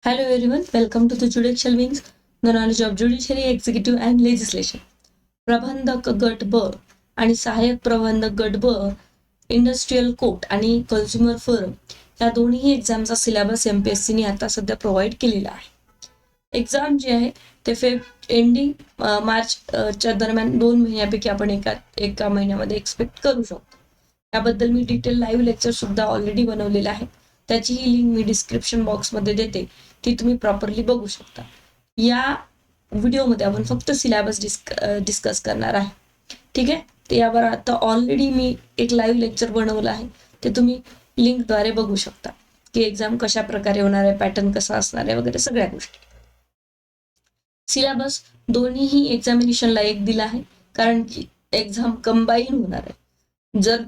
Hello everyone, welcome to the Judicial Wings, the knowledge of judiciary, executive and legislation. प्रबंधक गट ब आणि सहाय्यक प्रबंधक गट ब, इंडस्ट्रियल कोर्ट आणि कन्झ्युमर फोरम या दोन्ही एक्झामचा सिलेबस एमपीएससीने आता सध्या प्रोव्हाइड केलेला आहे. एक्झाम जे आहे ते एंडिंग मार्चच्या दरम्यान 2 महिन्यापैकी आपण एका महिन्यामध्ये एक्सपेक्ट करू शकतो. याबद्दल मी डिटेल लाईव्ह लेक्चर सुद्धा ऑलरेडी बनवलेला आहे. त्याचीही लिंक मी डिस्क्रिप्शन बॉक्समध्ये देते, ती तुम्ही प्रॉपरली बघू शकता. या व्हिडिओमध्ये आपण फक्त सिलेबस डिस्कस करणार आहे. ठीक आहे, ते यावर आता ऑलरेडी मी एक लाईव्ह लेक्चर बनवलं आहे, ते तुम्ही लिंकद्वारे बघू शकता की एक्झाम कशा प्रकारे होणार आहे, पॅटर्न कसा असणार आहे वगैरे सगळ्या गोष्टी. सिलेबस दोन्हीही एक्झामिनेशनला एक दिला आहे, कारण की एक्झाम कंबाईन होणार आहे. जर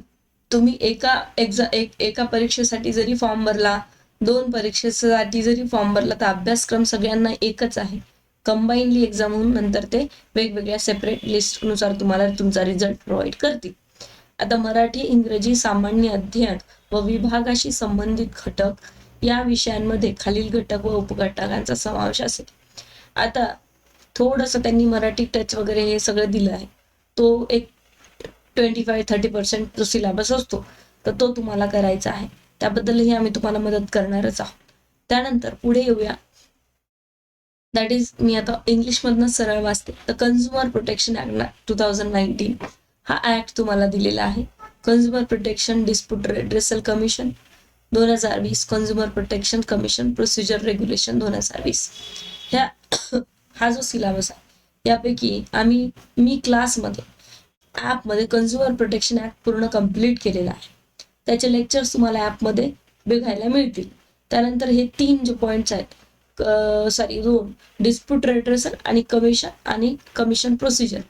तुम्ही एका परीक्षेसाठी जरी फॉर्म भरला, 2 परीक्षेसाठी जरी फॉर्म भरला, तर अभ्यासक्रम सगळ्यांना एकच आहे. कंबाईनली एक्झाम होऊन नंतर ते वेगवेगळ्या सेपरेट लिस्टनुसार तुम्हाला तुमचा रिझल्ट प्रोव्हाइड करतील. आता मराठी, इंग्रजी, सामान्य अध्ययन व विभागाशी संबंधित घटक या विषयांमध्ये खालील घटक व उपघटकांचा समावेश असेल. आता थोडंसं त्यांनी मराठी टच वगैरे हे सगळं दिलं आहे. तो एक 25-30% जो सिलेबस असतो तर तो तुम्हाला करायचा आहे. त्याबद्दलही आम्ही तुम्हाला मदत करणारच आहोत. त्यानंतर पुढे येऊया. दॅट इज, मी आता इंग्लिशमधनं सरळ वाचते. द कन्झ्युमर प्रोटेक्शन ऍक्ट 2019 हा ऍक्ट तुम्हाला दिलेला आहे. Consumer protection dispute redressal commission 2020, consumer protection commission procedure regulation 2020. हा जो सिलेबस आहे यापैकी मी क्लासमध्ये ॲपमध्ये कन्झ्युमर प्रोटेक्शन ऍक्ट पूर्ण कंप्लीट केलेला आहे. त्याचे लेक्चर्स तुम्हाला ॲपमध्ये बघायला मिळतील. त्यानंतर हे 3 जे पॉईंट्स आहेत, 2 डिस्प्यूट रेड्रेसल आणि कमिशन प्रोसिजर,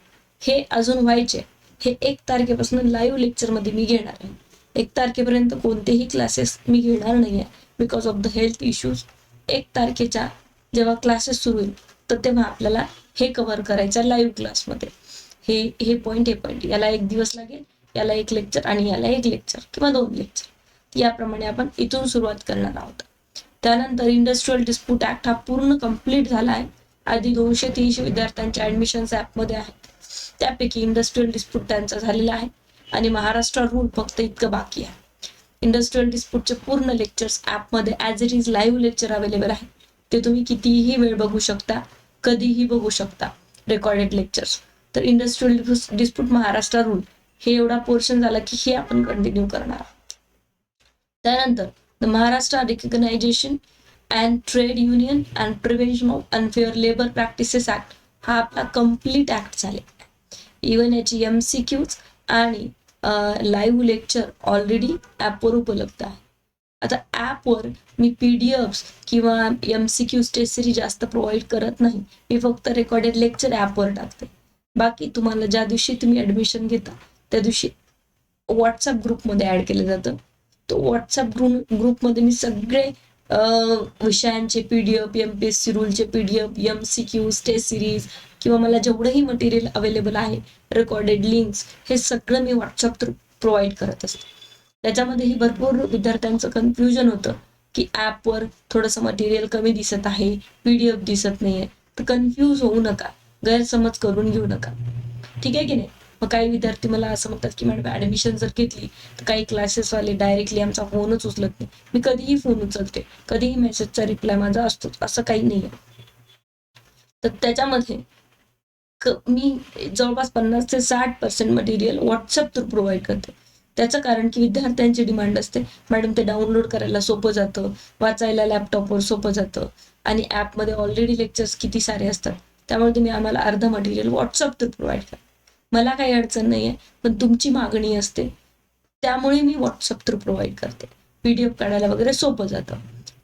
हे अजून व्हायचे. हे 1 तारखेपासून लाईव्ह लेक्चरमध्ये मी घेणार आहे. 1 तारखेपर्यंत कोणतेही क्लासेस मी घेणार नाही आहे, because of the health issues. 1 तारखेच्या जेव्हा क्लासेस सुरू होईल तर तेव्हा आपल्याला हे कव्हर करायचं लाईव्ह क्लासमध्ये. हे पॉईंट याला 1 दिवस लागेल, याला 1 लेक्चर आणि याला 1 लेक्चर किंवा 2 लेक्चर, याप्रमाणे आपण इथून सुरुवात करणार आहोत. त्यानंतर इंडस्ट्रियल डिस्प्यूट ऍक्ट हा पूर्ण कंप्लीट झाला आहे. आधी 230 विद्यार्थ्यांच्या ऍडमिशन्स ऍपमध्ये आहेत. त्यापैकी इंडस्ट्रियल डिस्प्यूट त्यांचा झालेला आहे आणि महाराष्ट्र रूल फक्त इतकं बाकी आहे. इंडस्ट्रियल डिस्प्यूटचे पूर्ण लेक्चर्स ऍपमध्ये as it is live lecture available आहे. ते तुम्ही कितीही वेळ बघू शकता, कधीही बघू शकता, रेकॉर्डेड लेक्चर्स. तर इंडस्ट्रियल डिस्प्यूट महाराष्ट्र रूल हे एवढा पोर्शन झाला की हे आपण कंटिन्यू करणार आहोत. त्यानंतर the Maharashtra recognisation and trade union and prevention of unfair labour practices act हा आपला कम्प्लीट ऍक्ट झाले. इव्हन याची MCQs आणि लाईव्ह लेक्चर ऑलरेडी ॲपवर उपलब्ध आहे. आता ॲपवर मी PDF किंवा MCQ टेस्ट सिरीज जास्त प्रोव्हाइड करत नाही. मी फक्त रेकॉर्डेड लेक्चर ॲपवर टाकते. बाकी तुम्हाला ज्या दिवशी तुम्ही ॲडमिशन घेता त्या दिवशी व्हॉट्सअप ग्रुपमध्ये ॲड केलं जातं. तो व्हॉट्सअप ग्रुपमध्ये मी सगळे विषयांचे PDF, MPSC रूलचे PDF, MCQ टेस्ट सिरीज किंवा मला जेवढंही मटेरियल अवेलेबल आहे, रेकॉर्डेड लिंक्स, हे सगळं मी व्हॉट्सअप थ्रू प्रोव्हाइड करत असते. त्याच्यामध्येही भरपूर विद्यार्थ्यांचं कन्फ्युजन होतं की ॲपवर थोडंसं मटेरियल कमी दिसत आहे, PDF दिसत नाहीये. तर कन्फ्यूज होऊ नका, गैरसमज करून घेऊ नका. ठीक आहे की नाही. मग काही विद्यार्थी मला असं म्हणतात की मॅडम ॲडमिशन जर घेतली तर काही क्लासेसवाले डायरेक्टली आमचा फोनच उचलत नाही. मी कधीही फोन उचलते, कधीही मेसेजचा रिप्लाय माझा असतोच, असं काही नाही आहे. तर त्याच्यामध्ये मी जवळपास 50 ते 60% मटेरियल व्हॉट्सअप थ्रू प्रोव्हाइड करते. त्याचं कारण की विद्यार्थ्यांची डिमांड असते, मॅडम ते डाउनलोड करायला सोपं जातं, वाचायला लॅपटॉपवर सोपं जातं आणि ॲपमध्ये ऑलरेडी लेक्चर्स किती सारे असतात, त्यामुळे तुम्ही आम्हाला अर्ध मटेरियल व्हॉट्सअप थ्रू प्रोव्हाइड करा. मला काही अडचण नाही आहे, पण तुमची मागणी असते त्यामुळे मी व्हॉट्सअप थ्रू प्रोव्हाइड करते. PDF काढायला वगैरे सोपं जातं,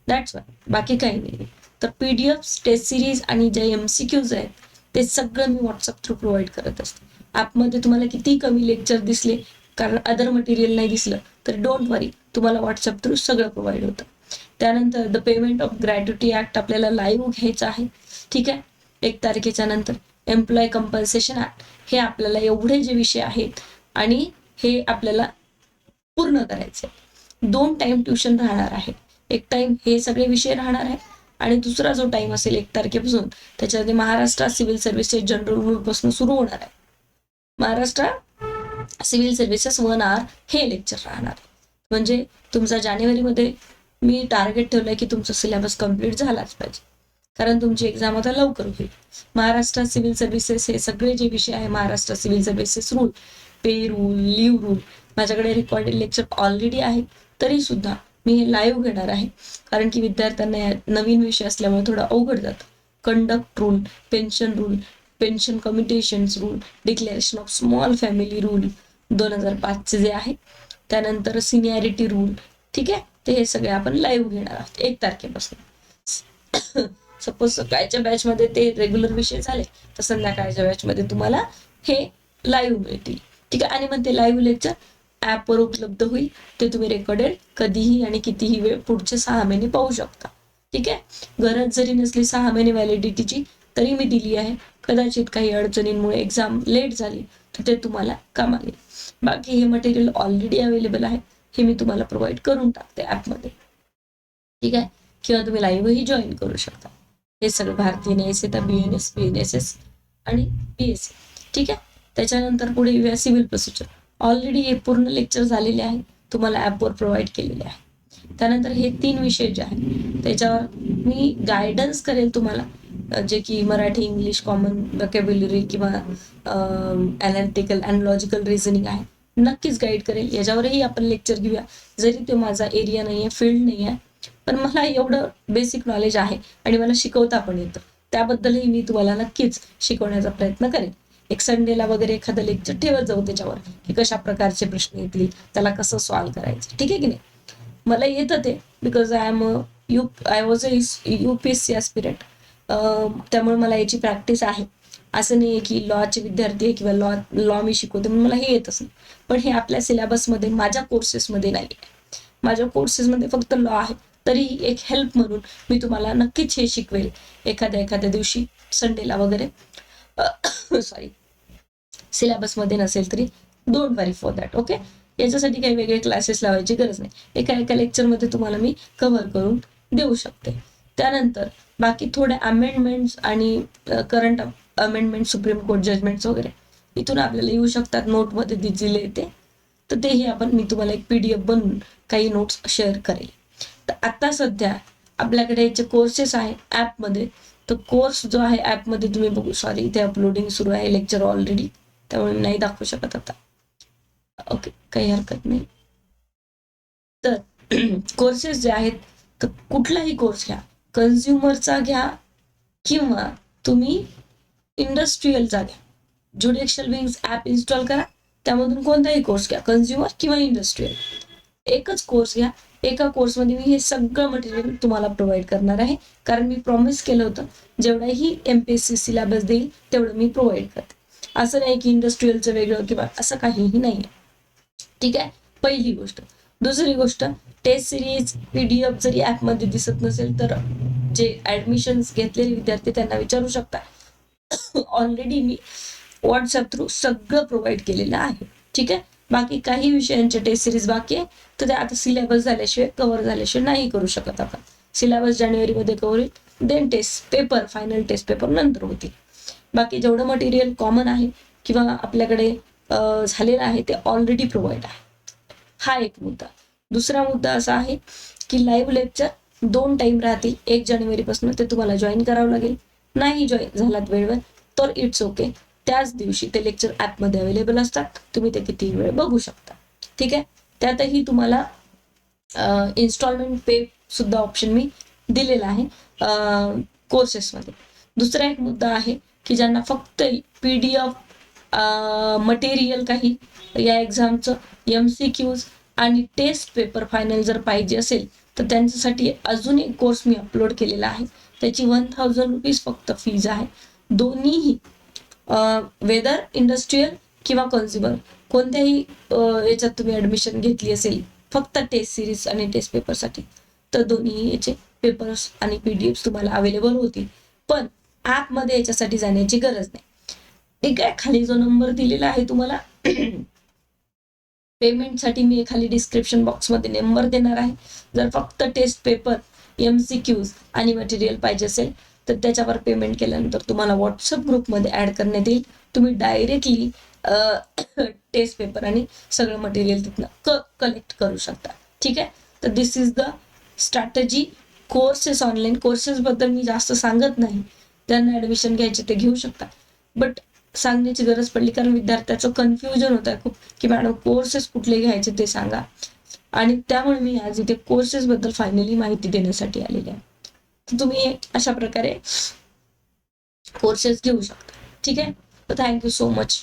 दॅट्स वाय, बाकी काही नाही. तर PDF, टेस्ट सिरीज आणि जे MCQs आहेत ते सगळं मी व्हॉट्सअप थ्रू प्रोव्हाइड करत असते. ॲपमध्ये तुम्हाला किती कमी लेक्चर दिसले, कारण अदर मटेरियल नाही दिसलं तर डोंट वरी, तुम्हाला व्हॉट्सअप थ्रू सगळं प्रोव्हाइड होतं. त्यानंतर द पेमेंट ऑफ ग्रॅट्युटी ऍक्ट आपल्याला लाईव्ह घ्यायचं आहे. ठीक आहे, 1 तारखेच्या नंतर. एम्प्लॉय कंपन्सेशन ऍक्ट, हे आपल्याला एवढे जे विषय आहेत आणि हे आपल्याला पूर्ण करायचे. 2 टाइम ट्युशन राहणार आहे. 1 टाइम हे सगळे विषय राहणार आहे आणि दुसरा जो टाइम असेल 1 तारखेपासून त्याच्यामध्ये Maharashtra civil services general rule पासून सुरू होणार आहे. महाराष्ट्र सिव्हिल सर्व्हिसेस 1 आवर हे लेक्चर राहणार. म्हणजे तुमचा जानेवारीमध्ये मी टार्गेट ठेवलंय की तुमचा सिलेबस कम्प्लीट झालाच पाहिजे, कारण तुमची एक्झाम आता लवकर होईल. महाराष्ट्र सिव्हिल सर्व्हिसेस हे सगळे जे विषय आहे, महाराष्ट्र सिव्हिल सर्व्हिसेस रूल, पे रूल, लीव रूल, माझ्याकडे रेकॉर्डेड लेक्चर ऑलरेडी आहे. तरी सुद्धा मी हे लाईव्ह घेणार आहे, कारण की विद्यार्थ्यांना नवीन विषय असल्यामुळे थोडं अवघड जातं. Conduct rule, pension rule, pension commutations rule, declaration of small family rule 2005 जे आहे, त्यानंतर सिनियरिटी रूल, ठीक आहे, ते हे सगळे आपण लाईव्ह घेणार आहोत 1 तारखेपासून. सपोज सकाळच्या बॅचमध्ये ते रेग्युलर विषय झाले तर संध्याकाळच्या बॅचमध्ये तुम्हाला हे लाईव्ह मिळतील, ठीक आहे. आणि मग ते लाईव्ह लेक्चर ॲपवर उपलब्ध होईल, ते तुम्ही रेकॉर्डेड कधीही आणि कितीही वेळ पुढचे 6 महिने पाहू शकता, ठीक आहे. गरज जरी नसली 6 महिने व्हॅलिडिटीची तरी मी दिली आहे. कदाचित काही अडचणींमुळे एक्झाम लेट झाली तर ते तुम्हाला कामाला येईल. बाकी हे मटेरियल ऑलरेडी अवेलेबल आहे, हे मी तुम्हाला प्रोव्हाइड करून टाकते ॲपमध्ये, ठीक आहे. किंवा तुम्ही लाईव्हही जॉईन करू शकता. हे सगळं भारतीय न्यायसेवा, BNS, PNSS आणि PSC, ठीक आहे. त्याच्यानंतर पुढे येऊया सिव्हिल प्रोसिजर. ऑलरेडी हे पूर्ण लेक्चर झालेले आहे, तुम्हाला ॲपवर प्रोव्हाइड केलेले आहे. त्यानंतर हे 3 विषय जे आहेत त्याच्यावर मी गायडन्स करेल तुम्हाला, जे की मराठी, इंग्लिश, कॉमन व्होकॅब्युलरी किंवा ॲनालिटिकल अँड लॉजिकल रिझनिंग आहे, नक्कीच गाईड करेल. याच्यावरही आपण लेक्चर घेऊया. जरी तो माझा एरिया नाही आहे, फील्ड नाही आहे, पण मला एवढं बेसिक नॉलेज आहे आणि मला शिकवता पण येतं, त्याबद्दलही मी तुम्हाला नक्कीच शिकवण्याचा प्रयत्न करेन. एक संडेला वगैरे एखादं लेक्चर ठेवत जाऊ त्याच्यावर, की कशा प्रकारचे प्रश्न येतील, त्याला कसं सॉल्व्ह करायचं, ठीक आहे की नाही. मला येतं ते, because I was a UPSC aspirant, त्यामुळे मला याची प्रॅक्टिस आहे. असं नाही आहे की लॉचे विद्यार्थी आहे किंवा लॉ मी शिकवते म्हणून मला हे येतच नाही. पण हे आपल्या सिलेबसमध्ये, माझ्या कोर्सेसमध्ये नाही आहे. माझ्या कोर्सेसमध्ये फक्त लॉ आहे. तरी एक हेल्प म्हणून मी तुम्हाला नक्कीच हे शिकवेल एखाद्या दिवशी संडेला वगैरे. सॉरी, सिलेबसमध्ये नसेल तरी don't worry for that, okay. याच्यासाठी काही वेगळे क्लासेस लावायची गरज नाही. एका लेक्चरमध्ये तुम्हाला मी कव्हर करून देऊ शकते. त्यानंतर बाकी थोड्या अमेंडमेंट्स आणि current amendment, supreme court judgments वगैरे इथून आपल्याला येऊ शकतात, नोटमध्ये दिलेले ते, तर तेही मी तुम्हाला एक PDF बनवून काही नोट्स शेअर करेल. तर आता सध्या आपल्याकडे याचे कोर्सेस आहे ॲपमध्ये. तर कोर्स जो आहे ॲपमध्ये तुम्ही बघू, सॉरी इथे अपलोडिंग सुरू आहे लेक्चर ऑलरेडी, त्यामुळे मी नाही दाखवू शकत आता, ओके, काही हरकत नाही. तर कोर्सेस जे आहेत, तर कुठलाही कोर्स घ्या, कन्झ्युमरचा घ्या किंवा तुम्ही इंडस्ट्रीयलचा घ्या. ज्युडिशियल विंग्स ॲप इन्स्टॉल करा, त्यामधून कोणताही कोर्स घ्या, कन्झ्युमर किंवा इंडस्ट्रीयल, एकच कोर्स घ्या. एका कोर्समध्ये मी हे सगळं मटेरियल तुम्हाला प्रोव्हाइड करणार आहे, कारण मी प्रॉमिस केलं होतं जेवढाही MPSC सिलेबस देईल तेवढं मी प्रोव्हाइड करते. असं नाही की इंडस्ट्रीयलचं वेगळं किंवा असं काहीही नाही आहे, ठीक आहे. पहिली गोष्ट. दुसरी गोष्ट, टेस्ट सिरीज PDF जरी ॲपमध्ये दिसत नसेल तर जे ॲडमिशन्स घेतलेले विद्यार्थी त्यांना विचारू शकता. ऑलरेडी मी व्हॉट्सअप थ्रू सगळं प्रोव्हाइड केलेलं आहे, ठीक आहे. बाकी काही विषयांचे टेस्ट सिरीज बाकी आहे, तर ते आता सिलेबस झाल्याशिवाय, कव्हर झाल्याशिवाय नाही करू शकत आपण. सिलेबस जानेवारीमध्ये कव्हर होईल, then test paper, final test paper नंतर होतील. बाकी जेवढं मटेरियल कॉमन आहे किंवा आपल्याकडे झालेलं आहे ते ऑलरेडी प्रोव्हाइड आहे. हा एक मुद्दा. दुसरा मुद्दा असा आहे की लाईव्ह लेक्चर 2 टाइम राहतील. 1 जानेवारीपासून ते तुम्हाला जॉईन करावं लागेल. नाही जॉईन झालात वेळेवर तर इट्स ओके, त्याच दिवशी ते लेक्चर ॲपमध्ये अवेलेबल असतात, तुम्ही ते किती वेळ बघू शकता, ठीक आहे. त्यातही तुम्हाला इन्स्टॉलमेंट पे सुद्धा ऑप्शन मी दिलेला आहे कोर्सेसमध्ये. दुसरा एक मुद्दा आहे की ज्यांना फक्त PDF मटेरियल काही या एक्झामचं MCQs आणि टेस्ट पेपर फायनल जर पाहिजे असेल तर त्यांच्यासाठी अजून एक कोर्स मी अपलोड केलेला आहे. त्याची 1000 रुपीज फक्त फीज आहे. दोन्हीही वेदर इंडस्ट्रीयल किंवा कन्झ्युमर कोणत्याही याच्यात तुम्ही ॲडमिशन घेतली असेल फक्त टेस्ट सिरीज आणि टेस्ट पेपरसाठी, तर दोन्ही याचे पेपर्स आणि PDFs तुम्हाला अवेलेबल होतील. पण ॲपमध्ये याच्यासाठी जाण्याची गरज नाही, ठीक आहे. खाली जो नंबर दिलेला आहे तुम्हाला पेमेंटसाठी, मी खाली डिस्क्रिप्शन बॉक्समध्ये नंबर देणार आहे. जर फक्त टेस्ट पेपर MCQs आणि मटेरियल पाहिजे असेल तर त्याच्यावर पेमेंट केल्यानंतर तुम्हाला व्हॉट्सअप ग्रुपमध्ये ऍड करण्यात येईल. तुम्ही डायरेक्टली टेस्ट पेपर आणि सगळं मटेरियल तिथनं कलेक्ट करू शकता. ठीक आहे. तर this is the strategy. Courses, online courses बद्दल मी जास्त सांगत नाही, त्यांना ऍडमिशन घ्यायचे ते घेऊ शकता, बट सांगण्याची गरज पडली कारण विद्यार्थ्याचं कन्फ्युजन होत आहे खूप की मॅडम कोर्सेस कुठले घ्यायचे ते सांगा, आणि त्यामुळे मी आज इथे कोर्सेस बद्दल फायनली माहिती देण्यासाठी आलेली आहे. तर तुम्ही अशा प्रकारे कोर्सेस घेऊ शकता. ठीक आहे. तर थँक्यू सो मच.